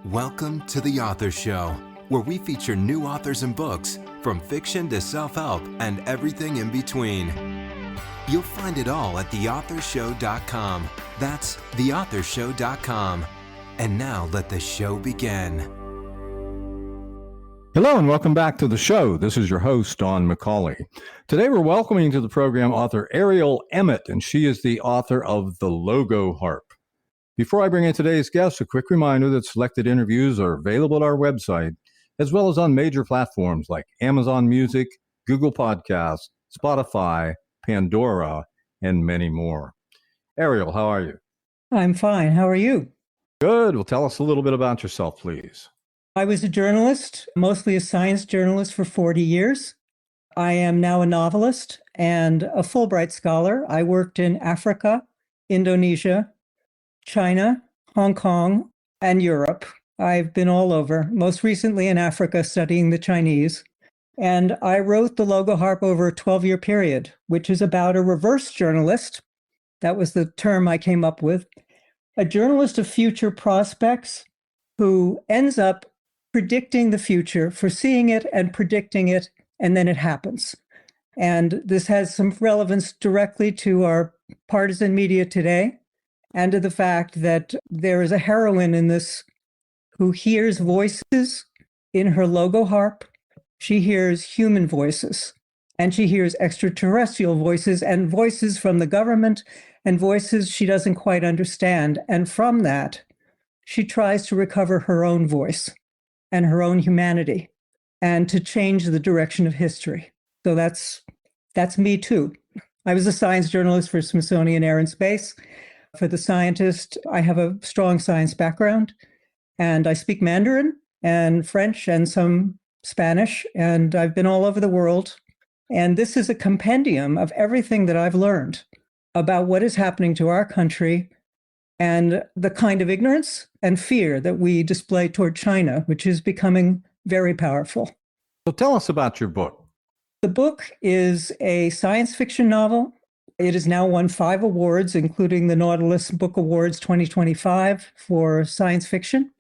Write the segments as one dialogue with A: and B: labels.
A: Welcome to The Author Show, where we feature new authors and books, from fiction to self-help and everything in between. You'll find it all at theauthorshow.com. That's theauthorshow.com. And now let the show begin.
B: Hello and welcome back to the show. This is your host, Don McCauley. Today we're welcoming to the program author Arielle Emmett, and she is the author of The Logoharp. Before I bring in today's guest, a quick reminder that selected interviews are available at our website, as well as on major platforms like Amazon Music, Google Podcasts, Spotify, Pandora, and many more. Arielle, how are you?
C: I'm fine. How are you?
B: Good. Well, tell us a little bit about yourself, please.
C: I was a journalist, mostly a science journalist for 40 years. I am now a novelist and a Fulbright scholar. I worked in Africa, Indonesia, China, Hong Kong, and Europe. I've been all over, most recently in Africa studying the Chinese. And I wrote The Logoharp over a 12-year period, which is about a reverse journalist. That was the term I came up with. A journalist of future prospects who ends up predicting the future, foreseeing it and predicting it, and then it happens. And this has some relevance directly to our partisan media today, and to the fact that there is a heroine in this who hears voices in her Logoharp. She hears human voices, and she hears extraterrestrial voices and voices from the government and voices she doesn't quite understand. And from that, she tries to recover her own voice and her own humanity and to change the direction of history. So that's me too. I was a science journalist for Smithsonian Air and Space. For the scientist, I have a strong science background, and I speak Mandarin and French and some Spanish, and I've been all over the world. And this is a compendium of everything that I've learned about what is happening to our country and the kind of ignorance and fear that we display toward China, which is becoming very powerful.
B: So tell us about your book.
C: The book is a science fiction novel. It has now won 5 awards, including the Nautilus Book Awards 2025 for science fiction.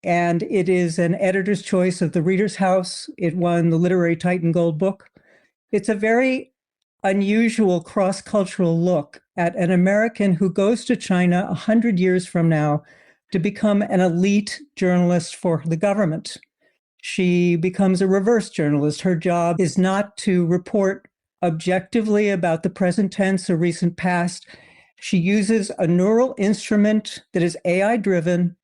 C: And it is an editor's choice of the Reader's House. It won the Literary Titan Gold Book. It's a very unusual cross-cultural look at an American who goes to China 100 years from now to become an elite journalist for the government. She becomes a reverse journalist. Her job is not to report objectively about the present tense or recent past. She uses a neural instrument that is AI-driven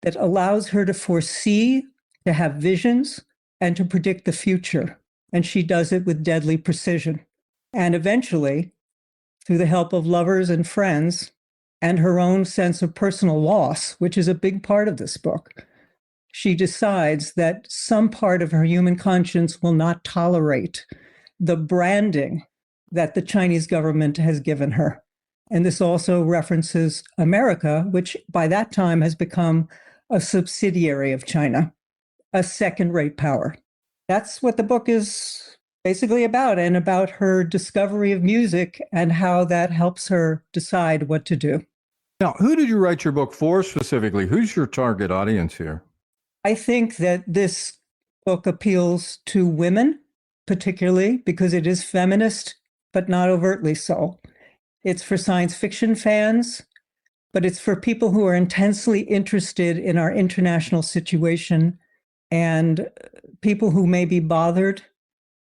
C: that allows her to foresee, to have visions, and to predict the future. And she does it with deadly precision. And eventually, through the help of lovers and friends, and her own sense of personal loss, which is a big part of this book, she decides that some part of her human conscience will not tolerate the branding that the Chinese government has given her. And this also references America, which by that time has become a subsidiary of China, a second-rate power. That's what the book is basically about, and about her discovery of music and how that helps her decide what to do.
B: Now, who did you write your book for specifically? Who's your target audience here?
C: I think that this book appeals to women, particularly because it is feminist, but not overtly so. It's for science fiction fans, but it's for people who are intensely interested in our international situation and people who may be bothered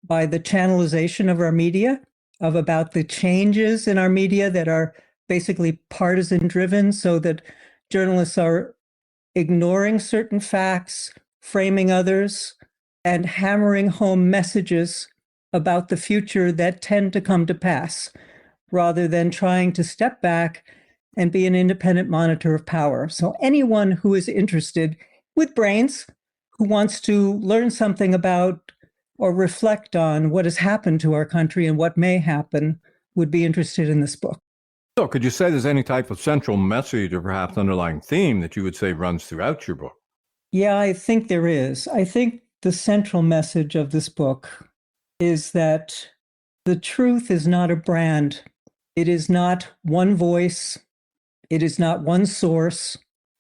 C: by the channelization of our media, about the changes in our media that are basically partisan driven, so that journalists are ignoring certain facts, framing others, and hammering home messages about the future that tend to come to pass, rather than trying to step back and be an independent monitor of power. So anyone who is interested with brains, who wants to learn something about or reflect on what has happened to our country and what may happen, would be interested in this book.
B: So could you say there's any type of central message or perhaps underlying theme that you would say runs throughout your book?
C: Yeah, I think there is. I think the central message of this book is that the truth is not a brand. It is not one voice. It is not one source.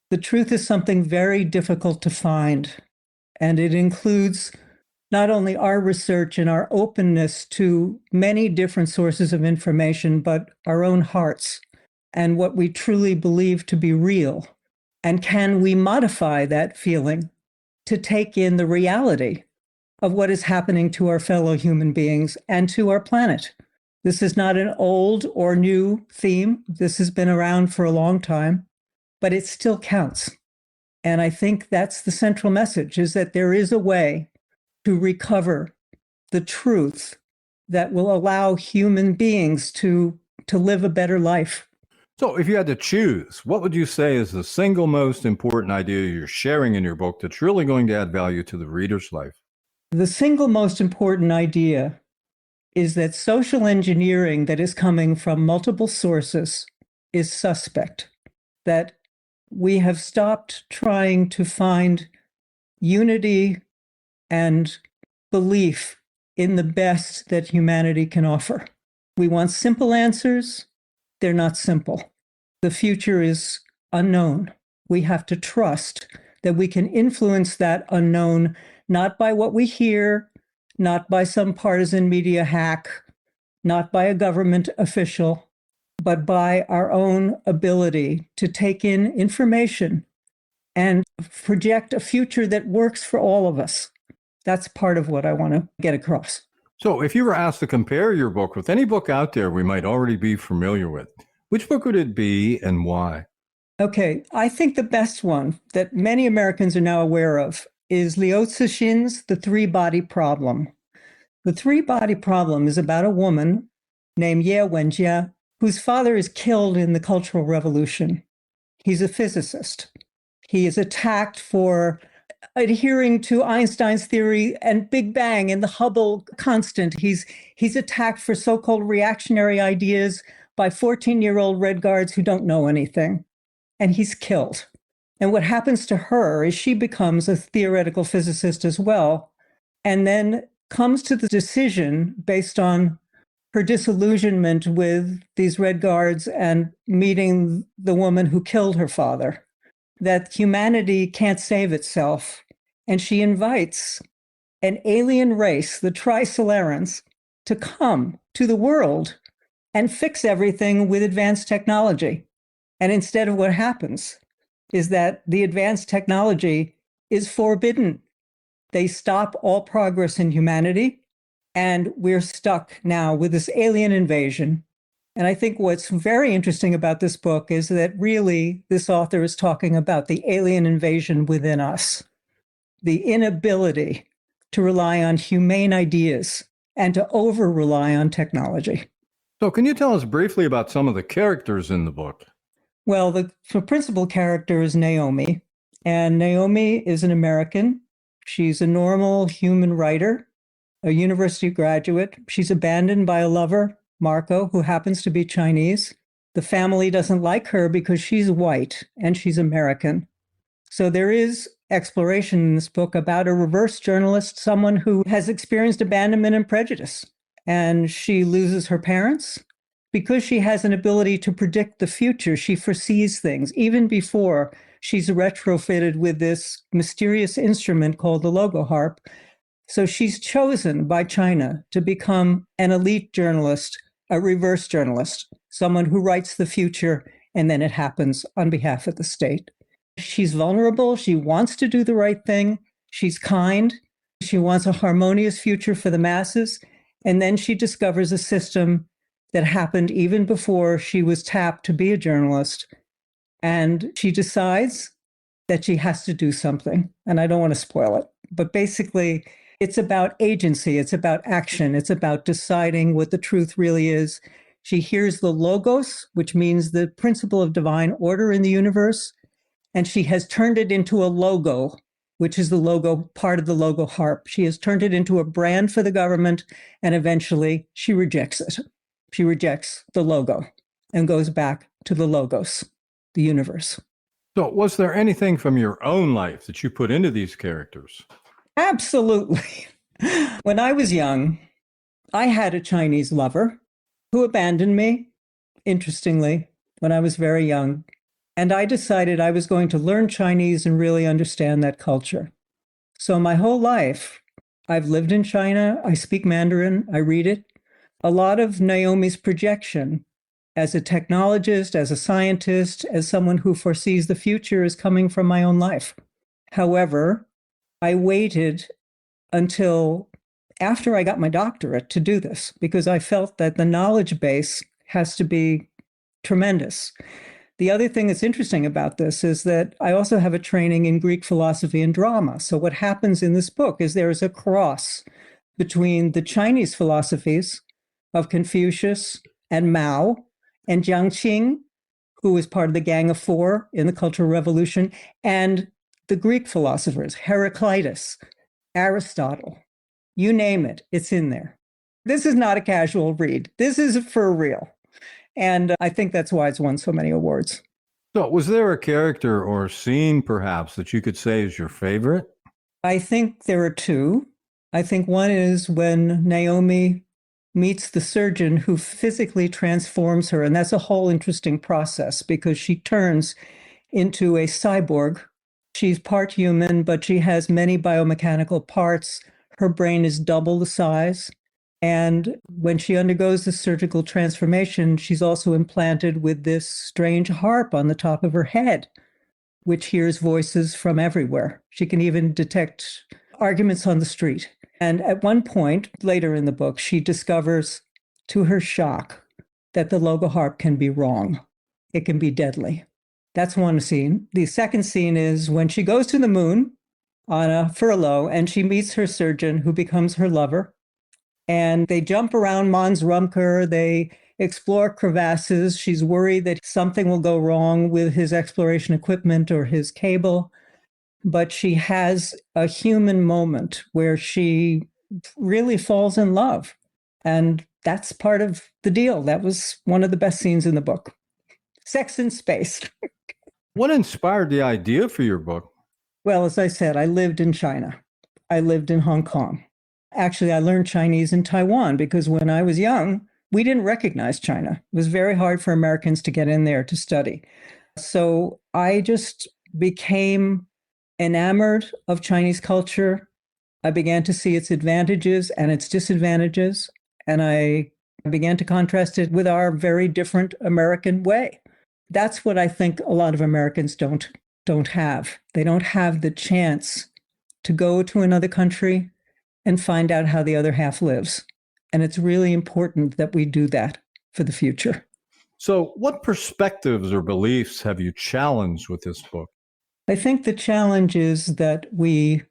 C: The truth is something very difficult to find, and it includes not only our research and our openness to many different sources of information, but our own hearts and what we truly believe to be real. And can we modify that feeling to take in the reality of what is happening to our fellow human beings and to our planet? This is not an old or new theme. This has been around for a long time, but it still counts. And I think that's the central message, is that there is a way to recover the truth that will allow human beings to live a better life.
B: So if you had to choose, what would you say is the single most important idea you're sharing in your book that's really going to add value to the reader's life?
C: The single most important idea is that social engineering that is coming from multiple sources is suspect, that we have stopped trying to find unity and belief in the best that humanity can offer. We want simple answers. They're not simple. The future is unknown. We have to trust that we can influence that unknown, not by what we hear, not by some partisan media hack, not by a government official, but by our own ability to take in information and project a future that works for all of us. That's part of what I want to get across.
B: So if you were asked to compare your book with any book out there we might already be familiar with, which book would it be and why?
C: Okay, I think the best one that many Americans are now aware of is Liu Cixin's The Three-Body Problem. The Three-Body Problem is about a woman named Ye Wenjie, whose father is killed in the Cultural Revolution. He's a physicist. He is attacked for adhering to Einstein's theory and Big Bang and the Hubble constant. He's attacked for so-called reactionary ideas by 14-year-old Red Guards who don't know anything. And he's killed. And what happens to her is she becomes a theoretical physicist as well, and then comes to the decision based on her disillusionment with these Red Guards and meeting the woman who killed her father, that humanity can't save itself. And she invites an alien race, the Trisolarans, to come to the world and fix everything with advanced technology. And instead of what happens is that the advanced technology is forbidden. They stop all progress in humanity, and we're stuck now with this alien invasion. And I think what's very interesting about this book is that really this author is talking about the alien invasion within us, the inability to rely on humane ideas and to over-rely on technology.
B: So can you tell us briefly about some of the characters in the book?
C: Well, the principal character is Naomi, and Naomi is an American. She's a normal human writer, a university graduate. She's abandoned by a lover, Marco, who happens to be Chinese. The family doesn't like her because she's white and she's American. So there is exploration in this book about a reverse journalist, someone who has experienced abandonment and prejudice. And she loses her parents. Because she has an ability to predict the future, she foresees things even before she's retrofitted with this mysterious instrument called the Logoharp. So she's chosen by China to become an elite journalist, a reverse journalist, someone who writes the future, and then it happens on behalf of the state. She's vulnerable. She wants to do the right thing. She's kind. She wants a harmonious future for the masses. And then she discovers a system that happened even before she was tapped to be a journalist. And she decides that she has to do something. And I don't want to spoil it, but basically it's about agency. It's about action. It's about deciding what the truth really is. She hears the logos, which means the principle of divine order in the universe. And she has turned it into a logo, which is the logo, part of the Logoharp. She has turned it into a brand for the government. And eventually she rejects it. She rejects the logo and goes back to the logos, the universe.
B: So was there anything from your own life that you put into these characters?
C: Absolutely. When I was young, I had a Chinese lover who abandoned me, interestingly, when I was very young. And I decided I was going to learn Chinese and really understand that culture. So my whole life, I've lived in China. I speak Mandarin. I read it. A lot of Naomi's projection as a technologist, as a scientist, as someone who foresees the future is coming from my own life. However, I waited until after I got my doctorate to do this because I felt that the knowledge base has to be tremendous. The other thing that's interesting about this is that I also have a training in Greek philosophy and drama. So what happens in this book is there is a cross between the Chinese philosophies of Confucius and Mao and Jiang Qing, who was part of the Gang of Four in the Cultural Revolution, and the Greek philosophers, Heraclitus, Aristotle, you name it, it's in there. This is not a casual read. This is for real. And I think that's why it's won so many awards.
B: So was there a character or scene perhaps that you could say is your favorite?
C: I think there are two. I think one is when Naomi meets the surgeon who physically transforms her. And that's a whole interesting process because she turns into a cyborg. She's part human, but she has many biomechanical parts. Her brain is double the size. And when she undergoes the surgical transformation, she's also implanted with this strange harp on the top of her head, which hears voices from everywhere. She can even detect arguments on the street. And at one point, later in the book, she discovers, to her shock, that the Logoharp can be wrong. It can be deadly. That's one scene. The second scene is when she goes to the moon on a furlough and she meets her surgeon who becomes her lover. And they jump around Mons Rumker. They explore crevasses. She's worried that something will go wrong with his exploration equipment or his cable. But she has a human moment where she really falls in love. And that's part of the deal. That was one of the best scenes in the book. Sex in space.
B: What inspired the idea for your book?
C: Well, as I said, I lived in China. I lived in Hong Kong. Actually, I learned Chinese in Taiwan because when I was young, we didn't recognize China. It was very hard for Americans to get in there to study. So I just became enamored of Chinese culture. I began to see its advantages and its disadvantages, and I began to contrast it with our very different American way. That's what I think a lot of Americans don't have. They don't have the chance to go to another country and find out how the other half lives. And it's really important that we do that for the future.
B: So what perspectives or beliefs have you challenged with this book?
C: I think the challenge is that we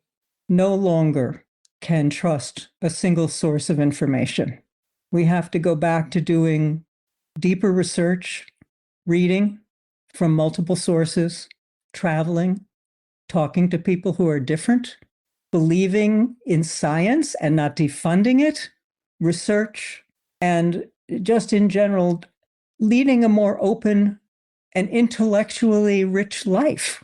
C: no longer can trust a single source of information. We have to go back to doing deeper research, reading from multiple sources, traveling, talking to people who are different, believing in science and not defunding it, research, and just in general, leading a more open and intellectually rich life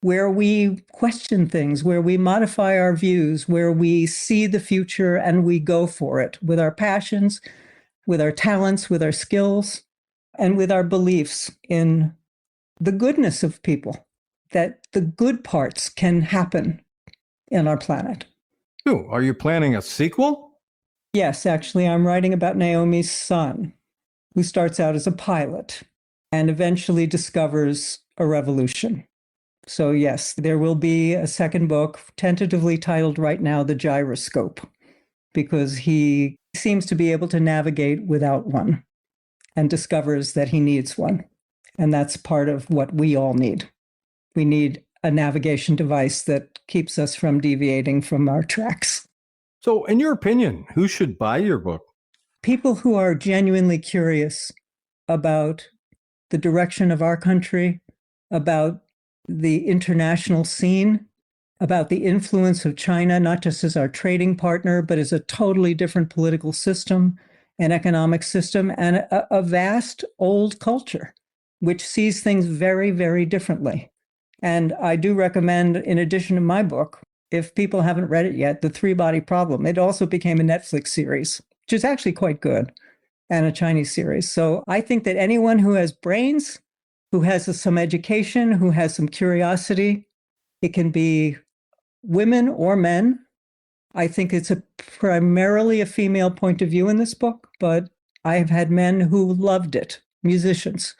C: where we question things, where we modify our views, where we see the future and we go for it with our passions, with our talents, with our skills, and with our beliefs in the goodness of people, that the good parts can happen in our planet.
B: Ooh, are you planning a sequel?
C: Yes, actually, I'm writing about Naomi's son, who starts out as a pilot and eventually discovers a revolution. So yes, there will be a second book, tentatively titled right now, The Gyroscope, because he seems to be able to navigate without one and discovers that he needs one. And that's part of what we all need. We need a navigation device that keeps us from deviating from our tracks.
B: So in your opinion, who should buy your book?
C: People who are genuinely curious about the direction of our country, about the international scene, about the influence of China, not just as our trading partner, but as a totally different political system and economic system, and a vast old culture, which sees things very, very differently. And I do recommend, in addition to my book, if people haven't read it yet, The Three-Body Problem. It also became a Netflix series, which is actually quite good, and a Chinese series. So I think that anyone who has brains who has some education, who has some curiosity. It can be women or men. I think it's primarily a female point of view in this book, but I have had men who loved it, musicians,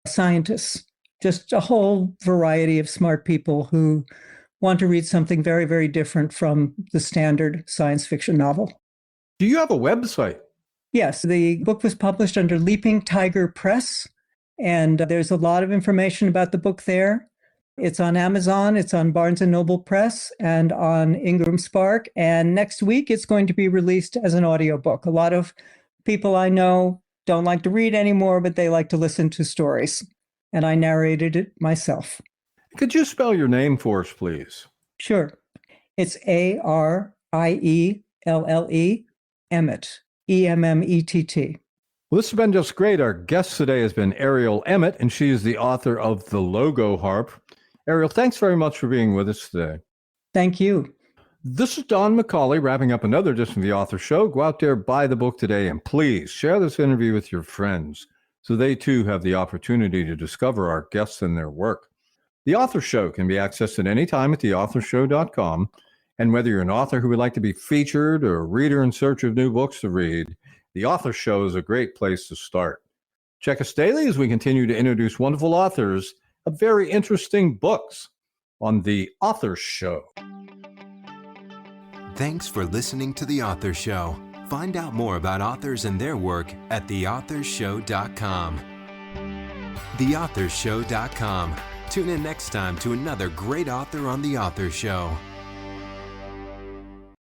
C: scientists, just a whole variety of smart people who want to read something very, very different from the standard science fiction novel.
B: Do you have a website?
C: Yes, the book was published under Leaping Tiger Press, and there's a lot of information about the book there. It's on Amazon, it's on Barnes & Noble Press, and on Ingram Spark. And next week, it's going to be released as an audiobook. A lot of people I know don't like to read anymore, but they like to listen to stories. And I narrated it myself.
B: Could you spell your name for us, please?
C: Sure. It's Arielle Emmett, Emmett.
B: Well, this has been just great. Our guest today has been Arielle Emmett, and she is the author of The Logoharp. Arielle, thanks very much for being with us today.
C: Thank you.
B: This is Don McCauley wrapping up another edition of The Author Show. Go out there, buy the book today, and please share this interview with your friends so they too have the opportunity to discover our guests and their work. The Author Show can be accessed at any time at theauthorshow.com. And whether you're an author who would like to be featured or a reader in search of new books to read, The Author Show is a great place to start. Check us daily as we continue to introduce wonderful authors of very interesting books on The Author Show.
A: Thanks for listening to The Author Show. Find out more about authors and their work at theauthorshow.com. Theauthorshow.com. Tune in next time to another great author on The Author Show.